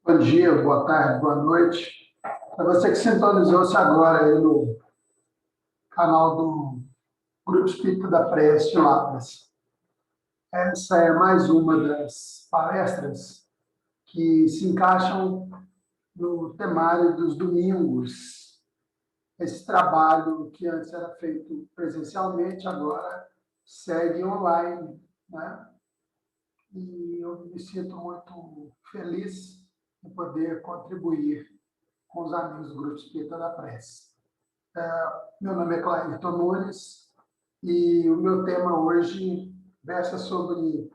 Bom dia, boa tarde, boa noite. Para você que sintonizou-se agora aí no canal do Grupo Espírita da Prece de Lavras. Essa é mais uma das palestras que se encaixam no temário dos domingos. Esse trabalho que antes era feito presencialmente, agora segue online, né? E eu me sinto muito feliz em poder contribuir com os amigos do Grupo Espírita da Prece. Meu nome é Clairton Nunes e o meu tema hoje versa sobre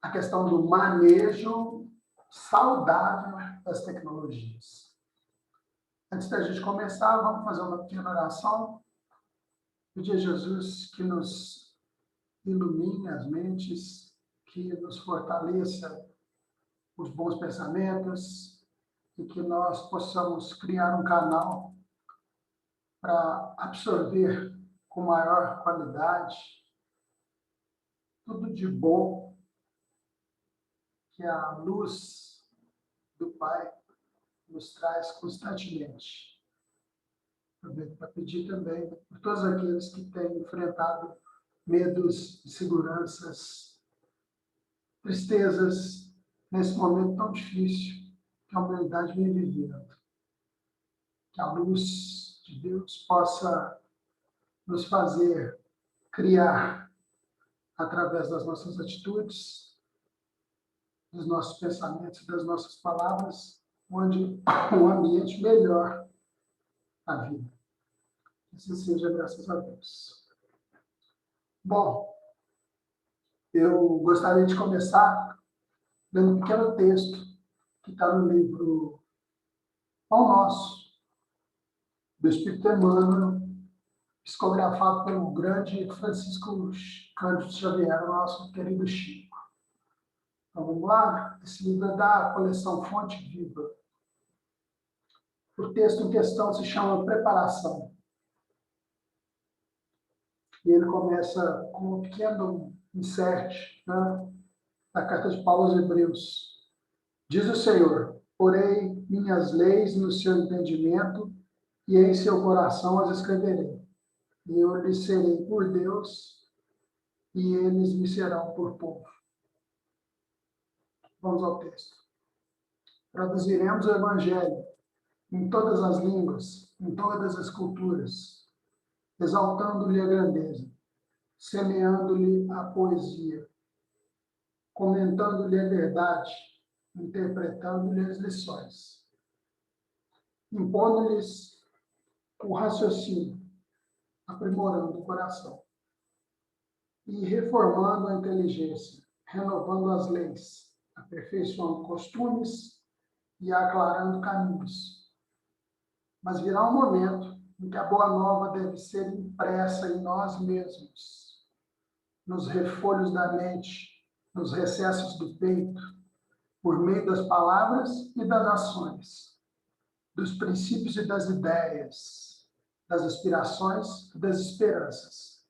a questão do manejo saudável das tecnologias. Antes da gente começar, vamos fazer uma pequena oração. Pedir a Jesus que nos ilumine as mentes, que nos fortaleça os bons pensamentos e que nós possamos criar um canal para absorver com maior qualidade tudo de bom que a luz do Pai nos traz constantemente. Aproveito para pedir também por todos aqueles que têm enfrentado medos, inseguranças, tristezas nesse momento tão difícil que a humanidade vem vivendo. Que a luz de Deus possa nos fazer criar, através das nossas atitudes, dos nossos pensamentos e das nossas palavras, onde um ambiente melhor à vida. Que assim seja, graças a Deus. Bom, eu gostaria de começar lendo um pequeno texto que está no livro Pão Nosso, do Espírito Emmanuel, psicografado pelo grande Francisco Cândido Xavier, nosso querido Chico. Então, vamos lá? Esse livro é da coleção Fonte Viva. O texto em questão se chama Preparação. E ele começa com um pequeno insert, né, da carta de Paulo aos Hebreus. Diz o Senhor: porei minhas leis no seu entendimento e em seu coração as escreverei. E eu lhes serei por Deus e eles me serão por povo. Vamos ao texto. Traduziremos o Evangelho em todas as línguas, em todas as culturas, exaltando-lhe a grandeza, semeando-lhe a poesia, comentando-lhe a verdade, interpretando-lhe as lições, impondo-lhes o raciocínio, aprimorando o coração, e reformando a inteligência, renovando as leis, aperfeiçoando costumes e aclarando caminhos. Mas virá um momento em que a boa nova deve ser impressa em nós mesmos, nos refolhos da mente, nos recessos do peito, por meio das palavras e das ações, dos princípios e das ideias, das aspirações e das esperanças,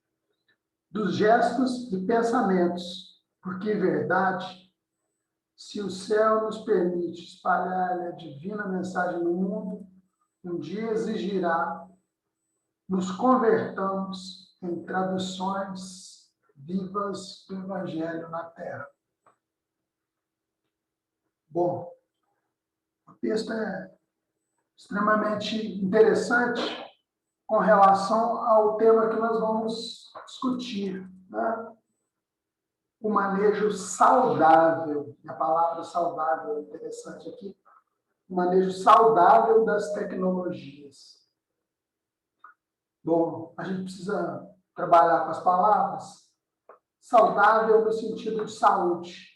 dos gestos e pensamentos, porque verdade, se o céu nos permite espalhar a divina mensagem no mundo, um dia exigirá nos convertamos em traduções vivas do Evangelho na Terra. Bom, o texto é extremamente interessante com relação ao tema que nós vamos discutir, né? O manejo saudável, a palavra saudável é interessante aqui, o manejo saudável das tecnologias. Bom, a gente precisa trabalhar com as palavras. Saudável no sentido de saúde.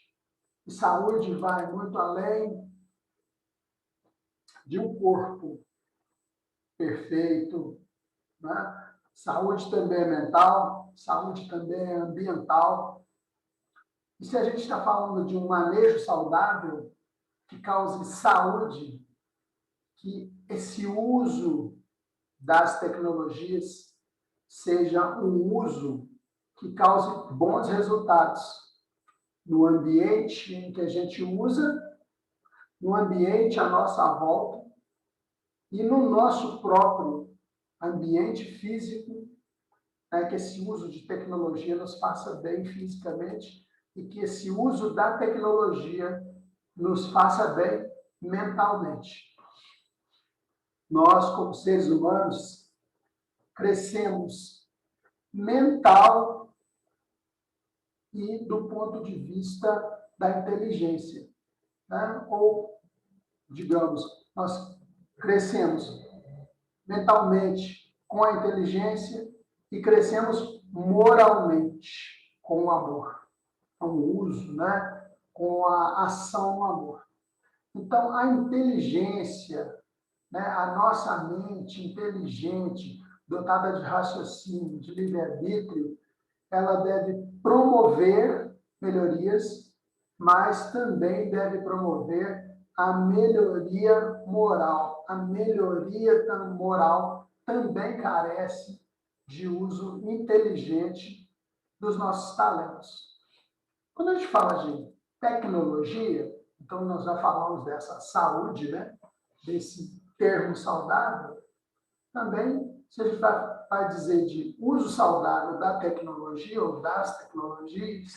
E saúde vai muito além de um corpo perfeito, né? Saúde também é mental, saúde também é ambiental. E se a gente está falando de um manejo saudável que cause saúde, que esse uso das tecnologias seja um uso que cause bons resultados no ambiente em que a gente usa no ambiente à nossa volta e no nosso próprio ambiente físico, né, que esse uso de tecnologia nos faça bem fisicamente e que esse uso da tecnologia nos faça bem mentalmente. Nós, como seres humanos, crescemos mental e do ponto de vista da inteligência, né? Ou, digamos, nós crescemos mentalmente com a inteligência e crescemos moralmente com o amor, com o uso, né? Com a ação no amor. Então, a inteligência, né? A nossa mente inteligente, dotada de raciocínio, de livre-arbítrio, ela deve promover melhorias, mas também deve promover a melhoria moral. A melhoria moral também carece de uso inteligente dos nossos talentos. Quando a gente fala de tecnologia, então nós já falamos dessa saúde, né? Desse termo saudável, também, se a gente vai dizer de uso saudável da tecnologia ou das tecnologias,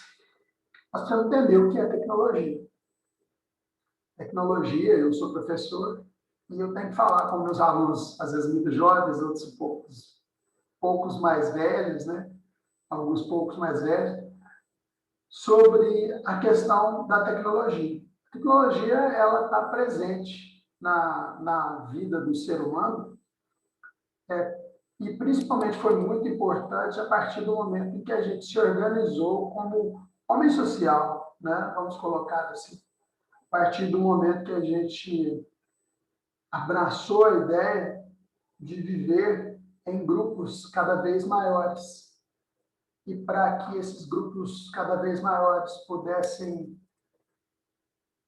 nós precisamos entender o que é tecnologia. Tecnologia, eu sou professor e eu tenho que falar com meus alunos, às vezes muito jovens, outros poucos mais velhos, né? Alguns poucos mais velhos, sobre a questão da tecnologia. A tecnologia, ela está presente na vida do ser humano, e principalmente foi muito importante a partir do momento em que a gente se organizou como homem social, né? Vamos colocar assim, a partir do momento que a gente abraçou a ideia de viver em grupos cada vez maiores. E para que esses grupos cada vez maiores pudessem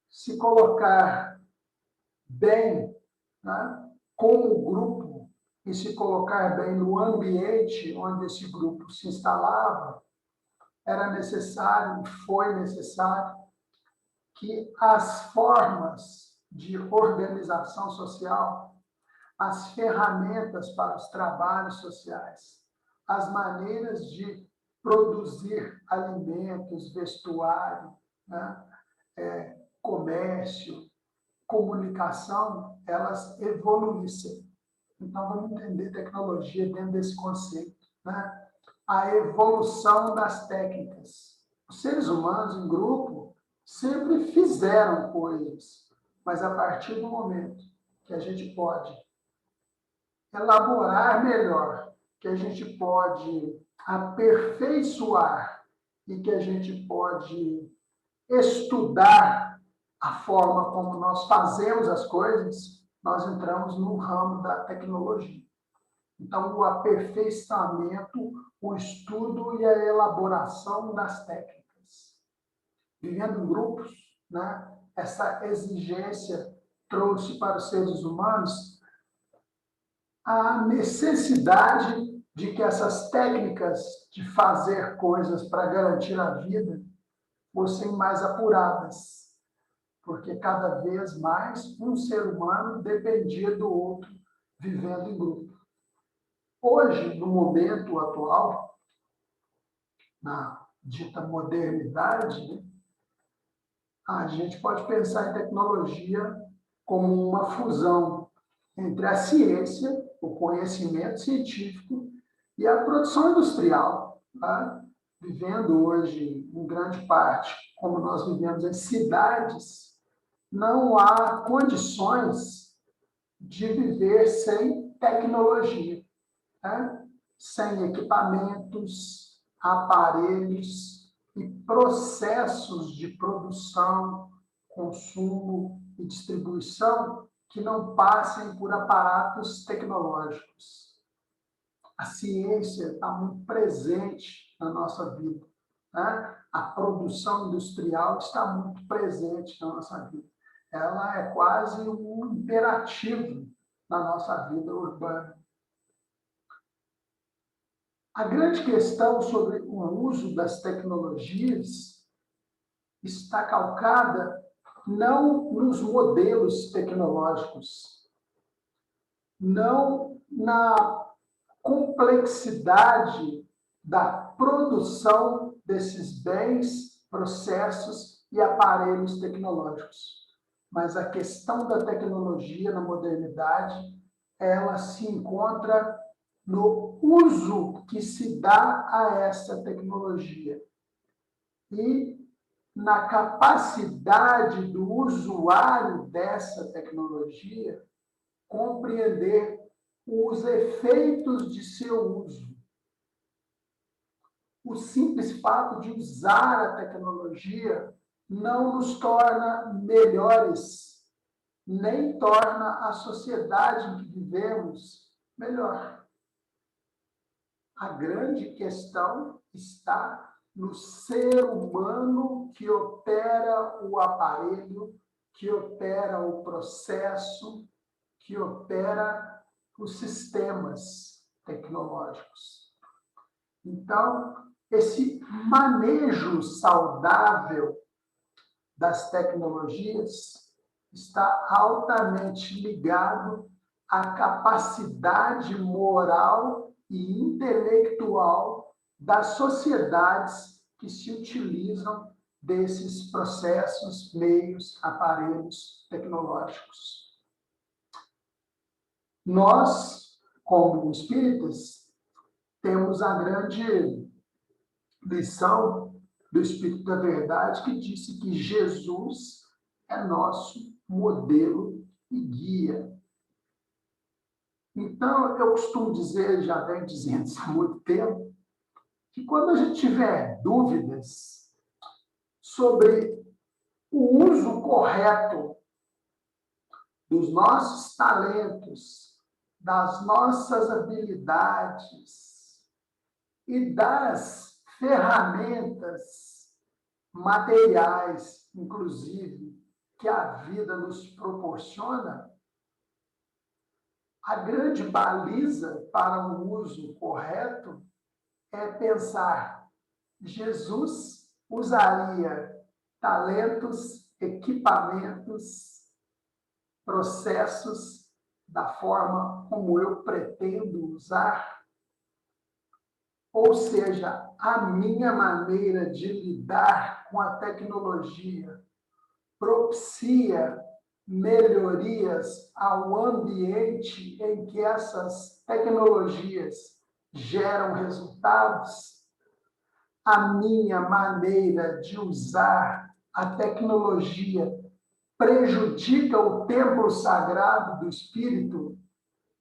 se colocar bem, né, como grupo e se colocar bem no ambiente onde esse grupo se instalava, era necessário e foi necessário que as formas de organização social, as ferramentas para os trabalhos sociais, as maneiras de produzir alimentos, vestuário, né, comércio, comunicação, elas evoluíssem. Então, vamos entender tecnologia dentro desse conceito, né? A evolução das técnicas. Os seres humanos, em grupo, sempre fizeram coisas, mas a partir do momento que a gente pode elaborar melhor, que a gente pode aperfeiçoar e que a gente pode estudar a forma como nós fazemos as coisas, nós entramos no ramo da tecnologia. Então, o aperfeiçoamento, o estudo e a elaboração das técnicas. Vivendo em grupos, né, essa exigência trouxe para os seres humanos a necessidade de que essas técnicas de fazer coisas para garantir a vida fossem mais apuradas, porque cada vez mais um ser humano dependia do outro vivendo em grupo. Hoje, no momento atual, na dita modernidade, né, a gente pode pensar em tecnologia como uma fusão entre a ciência, o conhecimento científico e a produção industrial. Tá? Vivendo hoje, em grande parte, como nós vivemos em cidades, não há condições de viver sem tecnologia, né? Sem equipamentos, aparelhos e processos de produção, consumo e distribuição que não passem por aparatos tecnológicos. A ciência está muito presente na nossa vida, né? A produção industrial está muito presente na nossa vida. Ela é quase um imperativo na nossa vida urbana. A grande questão sobre o uso das tecnologias está calcada não nos modelos tecnológicos, não na complexidade da produção desses bens, processos e aparelhos tecnológicos. Mas a questão da tecnologia na modernidade, ela se encontra no uso que se dá a essa tecnologia e na capacidade do usuário dessa tecnologia compreender os efeitos de seu uso. O simples fato de usar a tecnologia não nos torna melhores, nem torna a sociedade em que vivemos melhor. A grande questão está no ser humano que opera o aparelho, que opera o processo, que opera os sistemas tecnológicos. Então, esse manejo saudável das tecnologias está altamente ligado à capacidade moral e intelectual das sociedades que se utilizam desses processos, meios, aparelhos tecnológicos. Nós, como espíritas, temos a grande lição do Espírito da Verdade, que disse que Jesus é nosso modelo e guia. Então, eu costumo dizer, já venho dizendo isso há muito tempo, que quando a gente tiver dúvidas sobre o uso correto dos nossos talentos, das nossas habilidades e das ferramentas materiais, inclusive, que a vida nos proporciona, a grande baliza para o uso correto é pensar: Jesus usaria talentos, equipamentos, processos da forma como eu pretendo usar? Ou seja, a minha maneira de lidar com a tecnologia propicia melhorias ao ambiente em que essas tecnologias geram resultados? A minha maneira de usar a tecnologia prejudica o templo sagrado do espírito,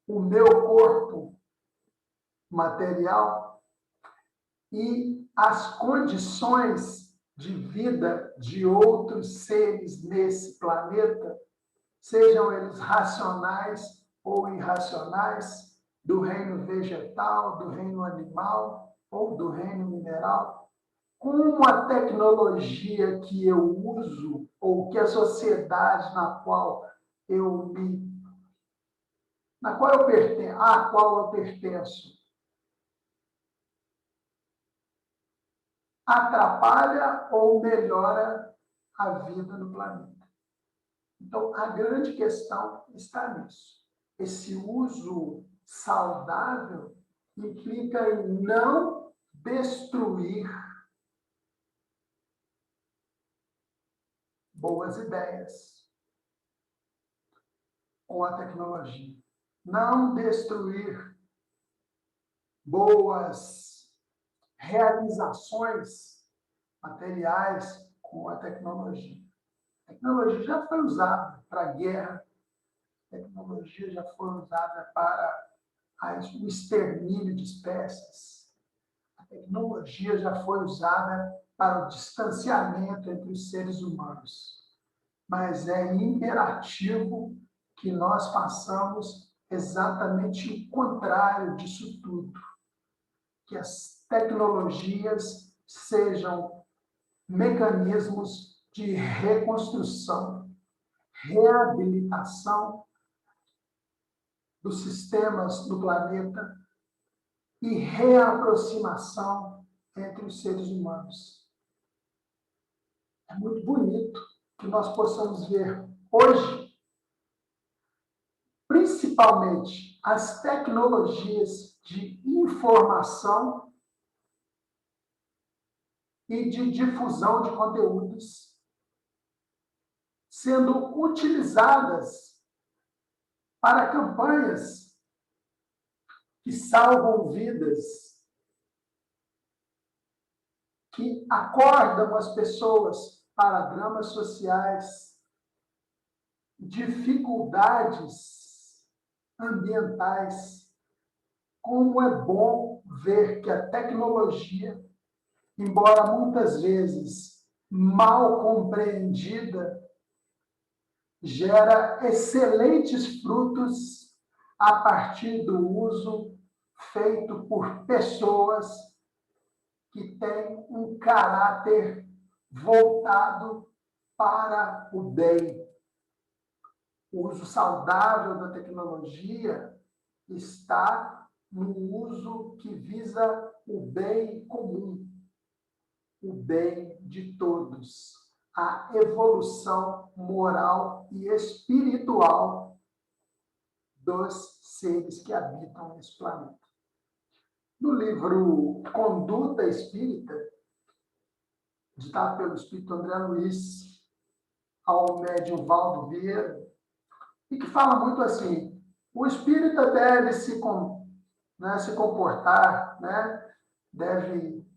o meu corpo material e as condições de vida de outros seres nesse planeta, sejam eles racionais ou irracionais, do reino vegetal, do reino animal ou do reino mineral? Como a tecnologia que eu uso, ou que a sociedade na qual eu pertenço, atrapalha ou melhora a vida no planeta? Então, a grande questão está nisso. Esse uso saudável implica em não destruir boas ideias com a tecnologia. Não destruir boas realizações materiais com a tecnologia. A tecnologia já foi usada para a guerra, a tecnologia já foi usada para o extermínio de espécies, a tecnologia já foi usada para o distanciamento entre os seres humanos. Mas é imperativo que nós façamos exatamente o contrário disso tudo. Que as tecnologias sejam mecanismos de reconstrução, reabilitação dos sistemas do planeta e reaproximação entre os seres humanos. É muito bonito que nós possamos ver hoje, principalmente as tecnologias de informação e de difusão de conteúdos sendo utilizadas para campanhas que salvam vidas, que acordam as pessoas para dramas sociais, dificuldades ambientais. Como é bom ver que a tecnologia, embora muitas vezes mal compreendida, gera excelentes frutos a partir do uso feito por pessoas que têm um caráter voltado para o bem. O uso saudável da tecnologia está no uso que visa o bem comum, o bem de todos, a evolução moral e espiritual dos seres que habitam nesse planeta. No livro Conduta Espírita, ditado pelo Espírito André Luiz ao médium Valdo Vieira, e que fala muito assim, o espírita deve se comportar, deve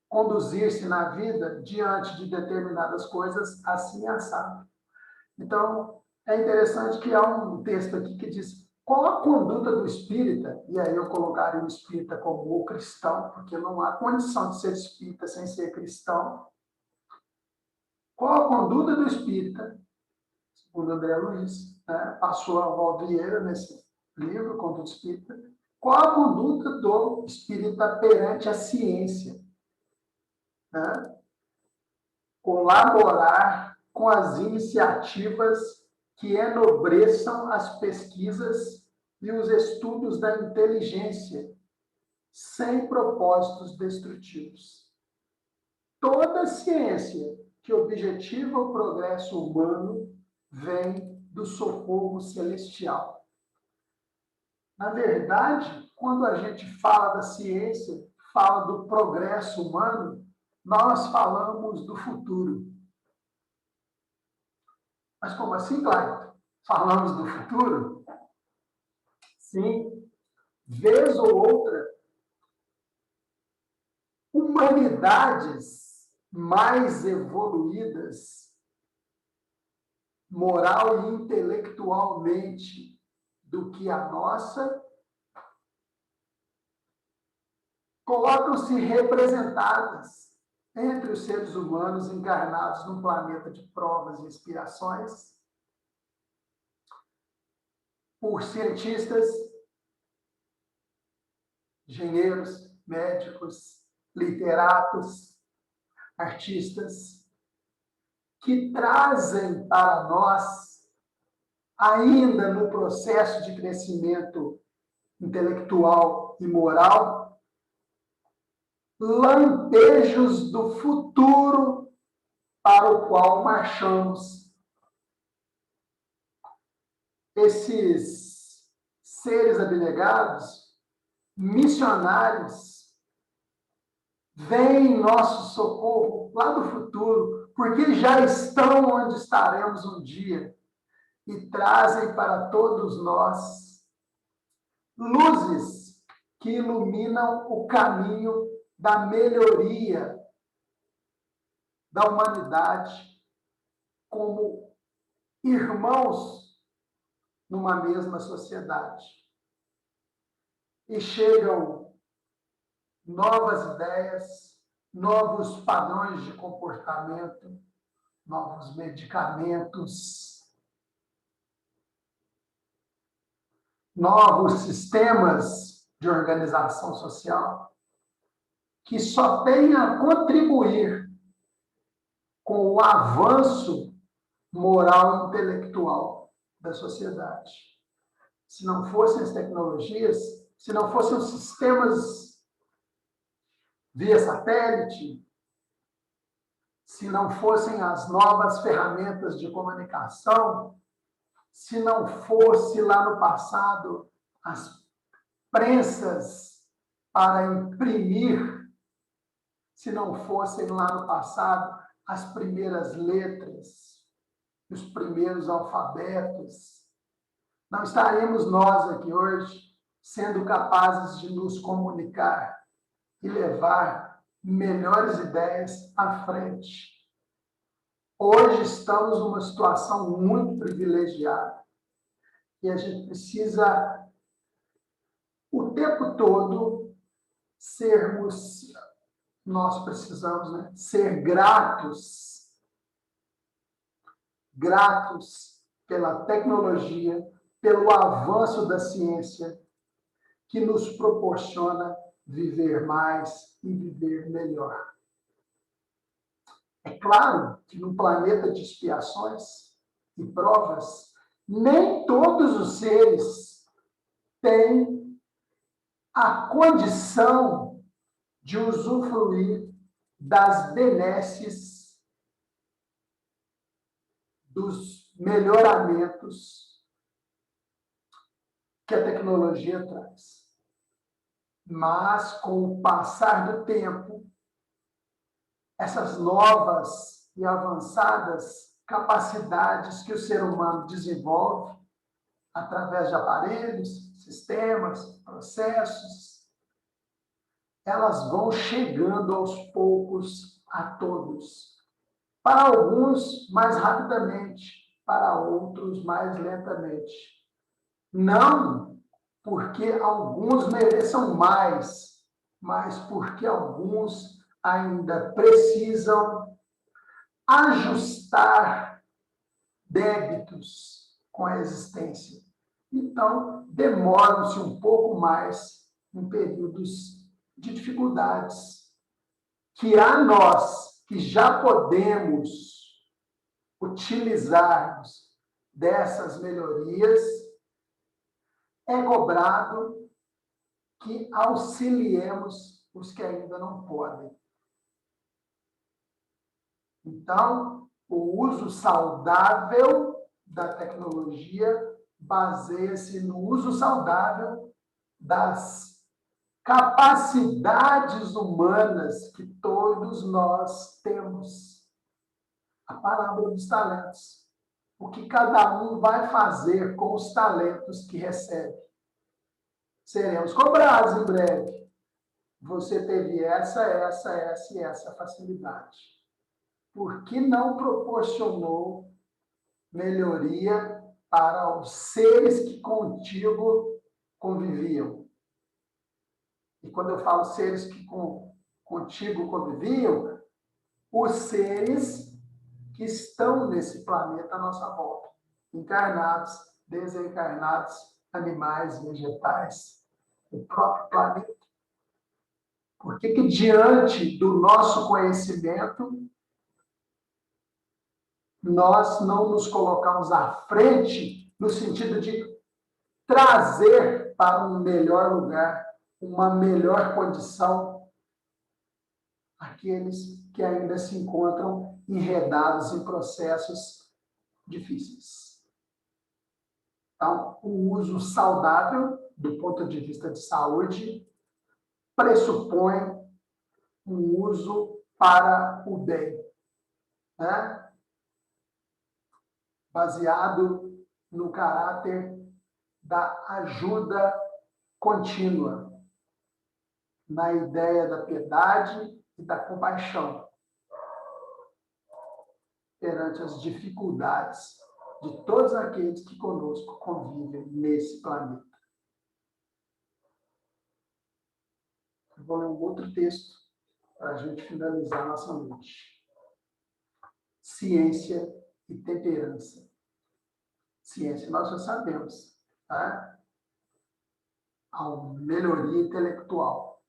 conduzir-se na vida diante de determinadas coisas assim assado. Então, é interessante que há um texto aqui que diz qual a conduta do espírita, e aí eu colocaria o espírita como o cristão, porque não há condição de ser espírita sem ser cristão. Qual a conduta do espírita, segundo André Luiz, passou a Valdo Vieira nesse livro, Conduta Espírita, qual a conduta do espírita perante a ciência? Colaborar com as iniciativas que enobreçam as pesquisas e os estudos da inteligência, sem propósitos destrutivos. Toda ciência que objetiva o progresso humano vem do socorro celestial. Na verdade, quando a gente fala da ciência, fala do progresso humano, nós falamos do futuro. Mas como assim, Clayton? Falamos do futuro? Sim. Vez ou outra, humanidades mais evoluídas, moral e intelectualmente, do que a nossa, colocam-se representadas entre os seres humanos encarnados num planeta de provas e expiações, por cientistas, engenheiros, médicos, literatos, artistas, que trazem para nós, ainda no processo de crescimento intelectual e moral, lampejos do futuro para o qual marchamos. Esses seres abnegados, missionários, vêm em nosso socorro lá do futuro, porque já estão onde estaremos um dia, e trazem para todos nós luzes que iluminam o caminho da melhoria da humanidade como irmãos numa mesma sociedade. E chegam novas ideias, novos padrões de comportamento, novos medicamentos, novos sistemas de organização social, que só têm a contribuir com o avanço moral e intelectual da sociedade. Se não fossem as tecnologias, se não fossem os sistemas via satélite, se não fossem as novas ferramentas de comunicação, se não fosse lá no passado as prensas para imprimir, se não fossem lá no passado as primeiras letras, os primeiros alfabetos, não estaremos nós aqui hoje sendo capazes de nos comunicar e levar melhores ideias à frente. Hoje estamos numa situação muito privilegiada e a gente precisa, o tempo todo, nós precisamos, né, ser gratos pela tecnologia, pelo avanço da ciência, que nos proporciona viver mais e viver melhor. É claro que no planeta de expiações e provas, nem todos os seres têm a condição de usufruir das benesses, dos melhoramentos que a tecnologia traz. Mas, com o passar do tempo, essas novas e avançadas capacidades que o ser humano desenvolve através de aparelhos, sistemas, processos, elas vão chegando aos poucos a todos. Para alguns, mais rapidamente, para outros, mais lentamente. Não porque alguns mereçam mais, mas porque alguns ainda precisam ajustar débitos com a existência. Então, demoram-se um pouco mais em períodos de dificuldades, que a nós, que já podemos utilizarmos dessas melhorias, é cobrado que auxiliemos os que ainda não podem. Então, o uso saudável da tecnologia baseia-se no uso saudável das capacidades humanas que todos nós temos. A parábola dos talentos. O que cada um vai fazer com os talentos que recebe. Seremos cobrados em breve. Você teve essa e essa facilidade. Por que não proporcionou melhoria para os seres que contigo conviviam? E quando eu falo seres que contigo conviviam, os seres que estão nesse planeta à nossa volta, encarnados, desencarnados, animais, vegetais, o próprio planeta. Por que diante do nosso conhecimento, nós não nos colocamos à frente no sentido de trazer para um melhor lugar, uma melhor condição, aqueles que ainda se encontram enredados em processos difíceis. Então, o uso saudável, do ponto de vista de saúde, pressupõe um uso para o bem, né? Baseado no caráter da ajuda contínua, na ideia da piedade e da compaixão perante as dificuldades de todos aqueles que conosco convivem nesse planeta. Eu vou ler um outro texto para a gente finalizar nossa noite. Ciência e temperança. Ciência nós já sabemos, tá? A melhoria intelectual.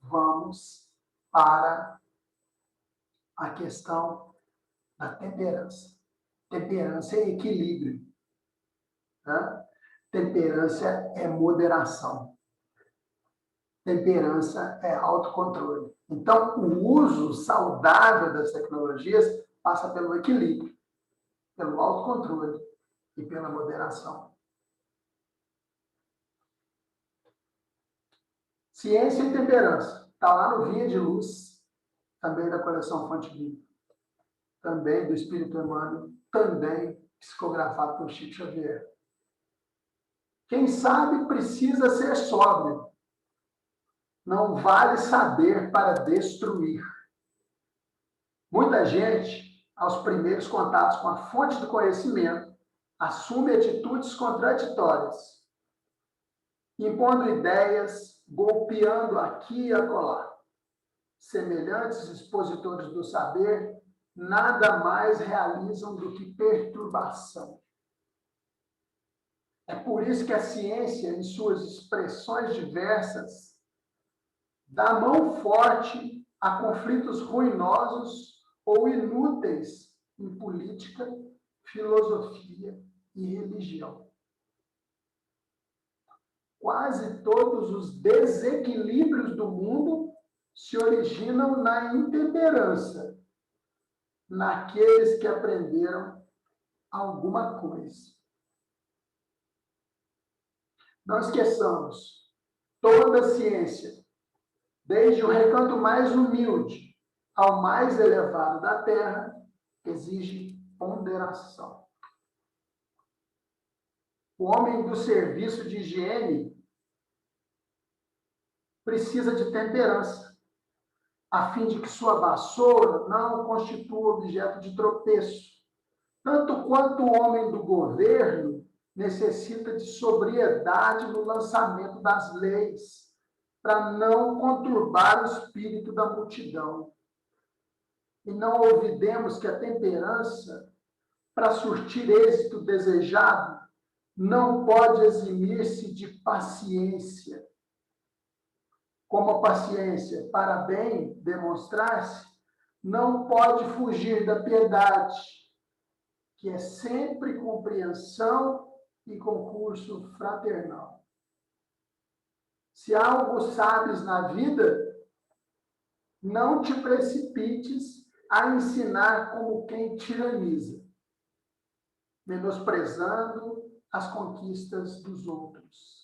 Vamos para a questão da temperança. Temperança é equilíbrio. Tá? Temperança é moderação. Temperança é autocontrole. Então, o uso saudável das tecnologias passa pelo equilíbrio, pelo autocontrole e pela moderação. Ciência e temperança. Está lá no Via de Luz, também da coleção Fonte Viva, também do Espírito Emmanuel, também psicografado por Chico Xavier. Quem sabe precisa ser sóbrio. Não vale saber para destruir. Muita gente, aos primeiros contatos com a fonte do conhecimento, assume atitudes contraditórias, impondo ideias, golpeando aqui e acolá. Semelhantes expositores do saber nada mais realizam do que perturbação. É por isso que a ciência, em suas expressões diversas, dá mão forte a conflitos ruinosos ou inúteis em política, filosofia e religião. Quase todos os desequilíbrios do mundo se originam na intemperança, naqueles que aprenderam alguma coisa. Não esqueçamos, toda ciência, desde o recanto mais humilde ao mais elevado da Terra, exige ponderação. O homem do serviço de higiene precisa de temperança, a fim de que sua vassoura não constitua objeto de tropeço, tanto quanto o homem do governo necessita de sobriedade no lançamento das leis, para não conturbar o espírito da multidão. E não olvidemos que a temperança, para surtir êxito desejado, não pode eximir-se de paciência. Como a paciência, para bem demonstrar-se, não pode fugir da piedade, que é sempre compreensão e concurso fraternal. Se algo sabes na vida, não te precipites a ensinar como quem tiraniza, menosprezando as conquistas dos outros.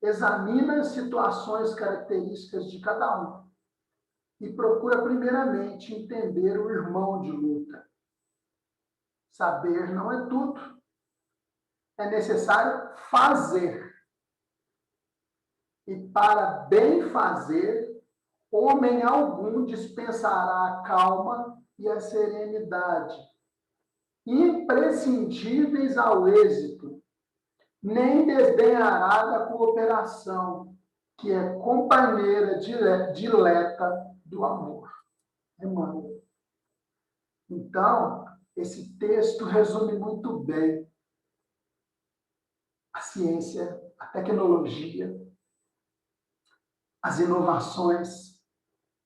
Examina as situações características de cada um e procura primeiramente entender o irmão de luta. Saber não é tudo. É necessário fazer. E para bem fazer, homem algum dispensará a calma e a serenidade, imprescindíveis ao êxito, nem desdenhará da cooperação, que é companheira dileta do amor. Emmanuel. Então, esse texto resume muito bem a ciência, a tecnologia, as inovações.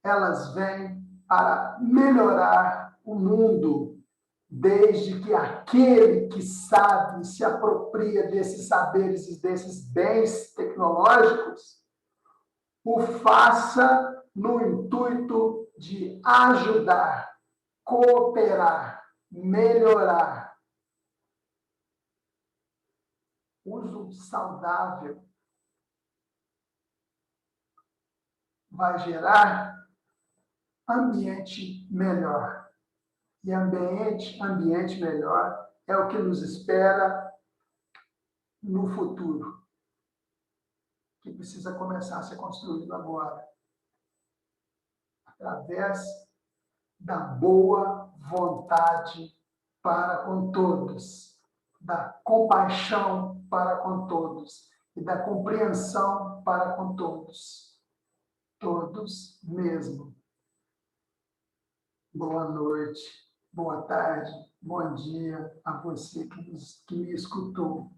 Elas vêm para melhorar o mundo, desde que aquele que sabe e se apropria desses saberes e desses bens tecnológicos o faça no intuito de ajudar, cooperar, melhorar. Uso saudável vai gerar ambiente melhor. E ambiente melhor é o que nos espera no futuro, que precisa começar a ser construído agora, através da boa vontade para com todos, da compaixão para com todos e da compreensão para com todos. Todos mesmo. Boa noite, boa tarde, bom dia a você que me escutou.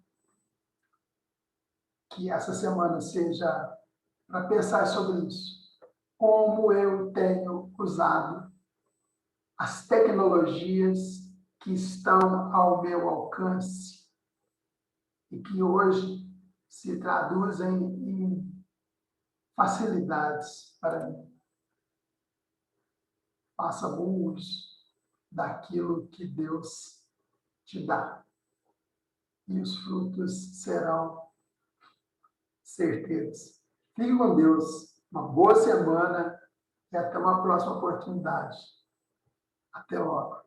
Que essa semana seja para pensar sobre isso. Como eu tenho usado as tecnologias que estão ao meu alcance e que hoje se traduzem em facilidades para mim. Faça bom uso daquilo que Deus te dá. E os frutos serão certeiros. Fique com Deus. Uma boa semana e até uma próxima oportunidade. Até logo.